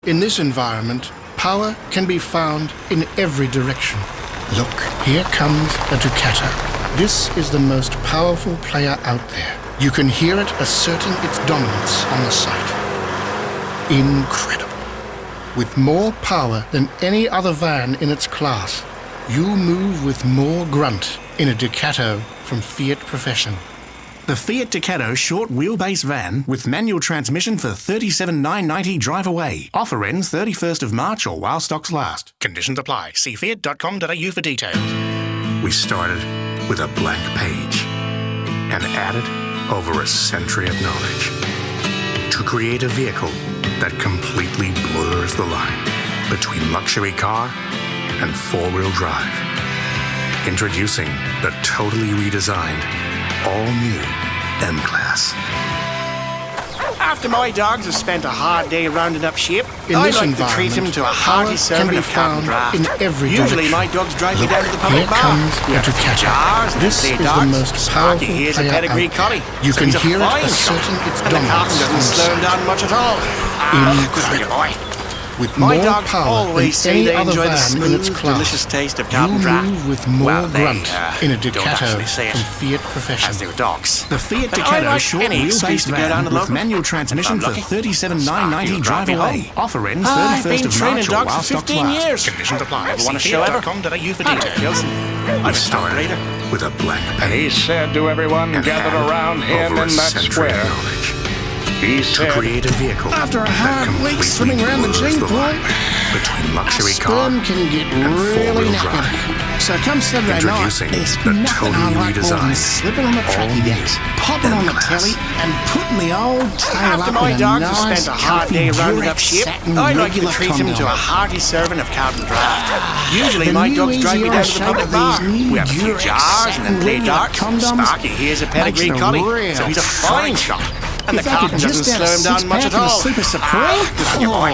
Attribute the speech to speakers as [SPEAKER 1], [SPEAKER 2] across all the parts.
[SPEAKER 1] In this environment, power can be found in every direction. Look, here comes a Ducato. This is the most powerful player out there. You can hear it asserting its dominance on the site. Incredible. With more power than any other van in its class, you move with more grunt in a Ducato from Fiat Profession.
[SPEAKER 2] The Fiat Ducato short wheelbase van with manual transmission for $37,990 drive away. Offer ends 31st of March or while stocks last. Conditions apply. See fiat.com.au for details. We started with a blank page and added over a century of knowledge to create a vehicle that completely blurs the line between luxury car and four-wheel drive. Introducing the totally redesigned all-new M-Class.
[SPEAKER 3] After my dogs have spent a hard day rounding up sheep, I like to treat them to a hearty serving of
[SPEAKER 1] found
[SPEAKER 3] draft.
[SPEAKER 1] in every
[SPEAKER 3] Usually
[SPEAKER 1] direction.
[SPEAKER 3] my dogs drive me
[SPEAKER 1] Look,
[SPEAKER 3] down to the public
[SPEAKER 1] here
[SPEAKER 3] bar.
[SPEAKER 1] comes a Ducato.
[SPEAKER 3] Jars and
[SPEAKER 1] This
[SPEAKER 3] play
[SPEAKER 1] is the
[SPEAKER 3] darts.
[SPEAKER 1] most
[SPEAKER 3] Sparky,
[SPEAKER 1] powerful
[SPEAKER 3] here's a
[SPEAKER 1] player
[SPEAKER 3] pedigree
[SPEAKER 1] out there.
[SPEAKER 3] collie.
[SPEAKER 1] You
[SPEAKER 3] So
[SPEAKER 1] can
[SPEAKER 3] he's a
[SPEAKER 1] hear it
[SPEAKER 3] fine
[SPEAKER 1] asserting
[SPEAKER 3] shot.
[SPEAKER 1] its
[SPEAKER 3] And the
[SPEAKER 1] dominance
[SPEAKER 3] carton
[SPEAKER 1] on
[SPEAKER 3] doesn't
[SPEAKER 1] the
[SPEAKER 3] slow him
[SPEAKER 1] side.
[SPEAKER 3] down much at all. Good boy.
[SPEAKER 1] With
[SPEAKER 3] My
[SPEAKER 1] more
[SPEAKER 3] dogs
[SPEAKER 1] power
[SPEAKER 3] always
[SPEAKER 1] than
[SPEAKER 3] say
[SPEAKER 1] any
[SPEAKER 3] they
[SPEAKER 1] other
[SPEAKER 3] enjoy the
[SPEAKER 1] van in its
[SPEAKER 3] smooth,
[SPEAKER 1] class,
[SPEAKER 3] delicious taste of
[SPEAKER 1] you
[SPEAKER 3] carton draft.
[SPEAKER 1] move with more
[SPEAKER 3] Well, they,
[SPEAKER 1] grunt in a
[SPEAKER 3] don't
[SPEAKER 1] Ducato
[SPEAKER 3] actually say it
[SPEAKER 1] from Fiat Profession.
[SPEAKER 3] as their dogs.
[SPEAKER 2] The Fiat
[SPEAKER 3] But I
[SPEAKER 2] Ducato
[SPEAKER 3] like
[SPEAKER 2] short
[SPEAKER 3] any excuse
[SPEAKER 2] wheelbase
[SPEAKER 3] to go down
[SPEAKER 2] van
[SPEAKER 3] to the
[SPEAKER 2] with
[SPEAKER 3] local.
[SPEAKER 2] manual transmission
[SPEAKER 3] If
[SPEAKER 2] for
[SPEAKER 3] I'm lucky.
[SPEAKER 2] $37,990 drive
[SPEAKER 3] Sparky,
[SPEAKER 2] away.
[SPEAKER 3] home.
[SPEAKER 2] Offer ends
[SPEAKER 3] I've
[SPEAKER 2] 31st
[SPEAKER 3] been
[SPEAKER 2] of
[SPEAKER 3] training
[SPEAKER 2] March or
[SPEAKER 3] dogs
[SPEAKER 2] while
[SPEAKER 3] for
[SPEAKER 2] stocks
[SPEAKER 3] 15
[SPEAKER 2] last.
[SPEAKER 3] years.
[SPEAKER 2] Conditions apply.
[SPEAKER 3] Never won a
[SPEAKER 2] See
[SPEAKER 3] show ever.
[SPEAKER 2] fiat.com.au for
[SPEAKER 3] Hi,
[SPEAKER 2] details.
[SPEAKER 3] Gilson.
[SPEAKER 2] We
[SPEAKER 3] I'm a
[SPEAKER 2] started
[SPEAKER 3] operator.
[SPEAKER 2] with a blank
[SPEAKER 4] And he
[SPEAKER 2] page
[SPEAKER 4] said to everyone
[SPEAKER 2] and
[SPEAKER 4] gathered
[SPEAKER 2] added
[SPEAKER 4] around him
[SPEAKER 2] over a
[SPEAKER 4] in that
[SPEAKER 2] century of
[SPEAKER 4] square,
[SPEAKER 2] knowledge
[SPEAKER 4] he
[SPEAKER 2] to
[SPEAKER 4] said,
[SPEAKER 2] create a vehicle
[SPEAKER 1] After a
[SPEAKER 2] that
[SPEAKER 1] hard week
[SPEAKER 2] completely
[SPEAKER 1] swimming around the
[SPEAKER 2] blurs
[SPEAKER 1] gene
[SPEAKER 2] the
[SPEAKER 1] pool,
[SPEAKER 2] line between
[SPEAKER 1] our
[SPEAKER 2] luxury car
[SPEAKER 1] sperm can get
[SPEAKER 2] and
[SPEAKER 1] really
[SPEAKER 2] four-wheel
[SPEAKER 1] knackered.
[SPEAKER 2] drive.
[SPEAKER 1] So come Saturday night,
[SPEAKER 2] Introducing
[SPEAKER 1] there's
[SPEAKER 2] the
[SPEAKER 1] nothing I
[SPEAKER 2] totally
[SPEAKER 1] like more than
[SPEAKER 2] redesigned
[SPEAKER 1] slipping on the tracky
[SPEAKER 2] all-new
[SPEAKER 1] decks, popping on the
[SPEAKER 2] M-Class.
[SPEAKER 1] telly, and putting the old tail
[SPEAKER 3] After
[SPEAKER 1] up
[SPEAKER 3] my
[SPEAKER 1] in a
[SPEAKER 3] dogs have
[SPEAKER 1] nice,
[SPEAKER 3] spent a hard day
[SPEAKER 1] comfy
[SPEAKER 3] rounding up
[SPEAKER 1] Durex
[SPEAKER 3] sheep,
[SPEAKER 1] satin
[SPEAKER 3] I like to
[SPEAKER 1] regular
[SPEAKER 3] treat them to a
[SPEAKER 1] condom.
[SPEAKER 3] hearty serving of carton draft. Usually
[SPEAKER 1] The
[SPEAKER 3] my
[SPEAKER 1] new
[SPEAKER 3] dogs drive me
[SPEAKER 1] easier
[SPEAKER 3] down to the
[SPEAKER 1] shape
[SPEAKER 3] public
[SPEAKER 1] of
[SPEAKER 3] bar.
[SPEAKER 1] these new
[SPEAKER 3] We have a few
[SPEAKER 1] Durex
[SPEAKER 3] jars and then
[SPEAKER 1] satin
[SPEAKER 3] play
[SPEAKER 1] regular
[SPEAKER 3] darts.
[SPEAKER 1] condoms
[SPEAKER 3] Sparky, here's a
[SPEAKER 1] makes
[SPEAKER 3] pedigree
[SPEAKER 1] it a
[SPEAKER 3] collie,
[SPEAKER 1] real
[SPEAKER 3] so he's a fine
[SPEAKER 1] treat.
[SPEAKER 3] shot. And
[SPEAKER 1] If
[SPEAKER 3] the
[SPEAKER 1] they could
[SPEAKER 3] carton doesn't
[SPEAKER 1] just add a
[SPEAKER 3] slow him down much
[SPEAKER 1] six-pack
[SPEAKER 3] at
[SPEAKER 1] and a
[SPEAKER 3] all.
[SPEAKER 1] Super Supreme,
[SPEAKER 3] Good on you, boy.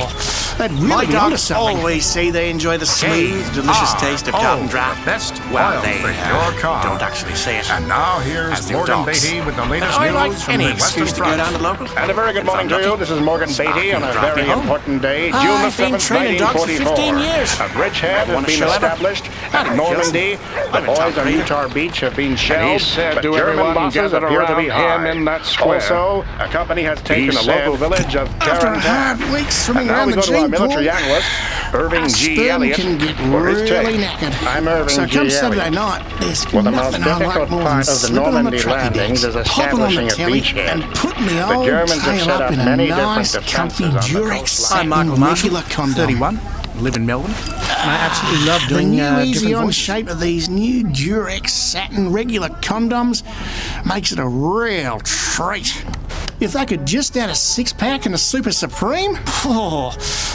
[SPEAKER 1] they'd
[SPEAKER 3] My
[SPEAKER 1] really be onto
[SPEAKER 3] dogs
[SPEAKER 1] something.
[SPEAKER 3] always say they enjoy the smooth, delicious taste of carton draft.
[SPEAKER 5] The best
[SPEAKER 3] Well,
[SPEAKER 5] oil
[SPEAKER 3] they
[SPEAKER 5] for your car.
[SPEAKER 3] don't actually say it.
[SPEAKER 5] And now
[SPEAKER 3] As
[SPEAKER 5] here's
[SPEAKER 3] their
[SPEAKER 5] Morgan
[SPEAKER 3] dogs.
[SPEAKER 5] Beatty with the
[SPEAKER 3] But
[SPEAKER 5] latest
[SPEAKER 3] I
[SPEAKER 5] news
[SPEAKER 3] like
[SPEAKER 5] from
[SPEAKER 3] any
[SPEAKER 5] the Western
[SPEAKER 3] excuse to go
[SPEAKER 5] Front.
[SPEAKER 3] down to the local.
[SPEAKER 4] and a very good
[SPEAKER 3] If
[SPEAKER 4] morning
[SPEAKER 3] I'm
[SPEAKER 4] to you.
[SPEAKER 3] lucky.
[SPEAKER 4] This is Morgan
[SPEAKER 3] Sparky
[SPEAKER 4] Beatty on
[SPEAKER 3] will
[SPEAKER 4] a
[SPEAKER 3] drive
[SPEAKER 4] very
[SPEAKER 3] me home.
[SPEAKER 4] important day, June the
[SPEAKER 3] I've been
[SPEAKER 4] 7th,
[SPEAKER 3] training dogs for
[SPEAKER 4] 1944.
[SPEAKER 3] 15 years.
[SPEAKER 4] A bridgehead
[SPEAKER 3] Never won
[SPEAKER 4] has
[SPEAKER 3] a
[SPEAKER 4] been
[SPEAKER 3] show ever.
[SPEAKER 4] established
[SPEAKER 3] Hi,
[SPEAKER 4] at Normandy.
[SPEAKER 3] Gilson.
[SPEAKER 4] The
[SPEAKER 3] I'm a
[SPEAKER 4] boys
[SPEAKER 3] top
[SPEAKER 4] on
[SPEAKER 3] breeder.
[SPEAKER 4] Utah Beach have been
[SPEAKER 5] And he
[SPEAKER 4] shelled,
[SPEAKER 5] said
[SPEAKER 4] but
[SPEAKER 5] to
[SPEAKER 4] German
[SPEAKER 5] everyone
[SPEAKER 4] losses
[SPEAKER 5] gathered
[SPEAKER 4] appear to be
[SPEAKER 5] around
[SPEAKER 4] high.
[SPEAKER 5] him in that square,
[SPEAKER 4] Also, a company has taken a
[SPEAKER 5] said,
[SPEAKER 4] local village of
[SPEAKER 1] After a hard
[SPEAKER 4] Carentan.
[SPEAKER 1] week swimming
[SPEAKER 4] And now
[SPEAKER 1] around
[SPEAKER 4] we
[SPEAKER 1] the
[SPEAKER 4] go to our
[SPEAKER 1] gene pool,
[SPEAKER 4] military analyst, Irving
[SPEAKER 1] our
[SPEAKER 4] G.
[SPEAKER 1] sperm
[SPEAKER 4] Elliott,
[SPEAKER 1] can get
[SPEAKER 4] for his
[SPEAKER 1] really
[SPEAKER 4] take.
[SPEAKER 1] knackered.
[SPEAKER 4] I'm Irving
[SPEAKER 1] So
[SPEAKER 4] G.
[SPEAKER 1] come Saturday
[SPEAKER 4] Elliott.
[SPEAKER 1] night, there's
[SPEAKER 4] Well, the most
[SPEAKER 1] nothing I like
[SPEAKER 4] difficult
[SPEAKER 1] more than
[SPEAKER 4] part of the
[SPEAKER 1] slipping on the
[SPEAKER 4] Normandy
[SPEAKER 1] tracky
[SPEAKER 4] landings
[SPEAKER 1] decks,
[SPEAKER 4] is
[SPEAKER 1] popping on the
[SPEAKER 4] establishing a
[SPEAKER 1] telly,
[SPEAKER 4] beachhead.
[SPEAKER 1] and putting the
[SPEAKER 4] The
[SPEAKER 1] old
[SPEAKER 4] Germans have
[SPEAKER 1] tail
[SPEAKER 4] set
[SPEAKER 1] up
[SPEAKER 4] up
[SPEAKER 1] in a
[SPEAKER 4] many
[SPEAKER 1] nice,
[SPEAKER 4] different
[SPEAKER 1] comfy
[SPEAKER 4] defenses on the
[SPEAKER 1] Durex
[SPEAKER 4] coastline.
[SPEAKER 3] I'm Michael
[SPEAKER 1] satin
[SPEAKER 3] Marshall,
[SPEAKER 1] regular condom.
[SPEAKER 2] 31, live in Melbourne, and I absolutely love
[SPEAKER 1] The
[SPEAKER 2] doing
[SPEAKER 1] new
[SPEAKER 2] different
[SPEAKER 1] easy-on
[SPEAKER 2] voices.
[SPEAKER 1] shape of these new Durex satin regular condoms makes it a real treat. If they could just add a six-pack and a Super Supreme,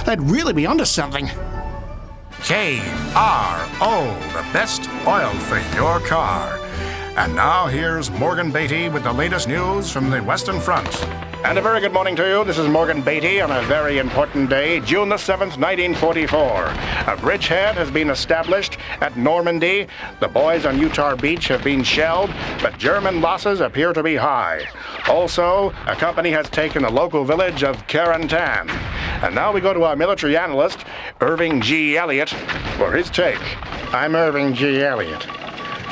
[SPEAKER 1] they'd really be onto something.
[SPEAKER 5] KRO, the best oil for your car. And now here's Morgan Beatty with the latest news from the Western Front.
[SPEAKER 4] And a very good morning to you. This is Morgan Beatty on a very important day, June the 7th, 1944. A bridgehead has been established at Normandy. The boys on Utah Beach have been shelled, but German losses appear to be high. Also, a company has taken the local village of Carentan. And now we go to our military analyst, Irving G. Elliott, for his take. I'm Irving G. Elliott.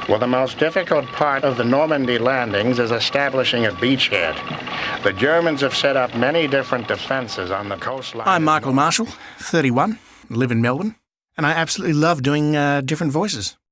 [SPEAKER 4] Well, the most difficult part of the Normandy landings is establishing a beachhead. The Germans have set up many different defenses on the coastline.
[SPEAKER 2] I'm Michael Marshall, 31, live in Melbourne, and I absolutely love doing different voices.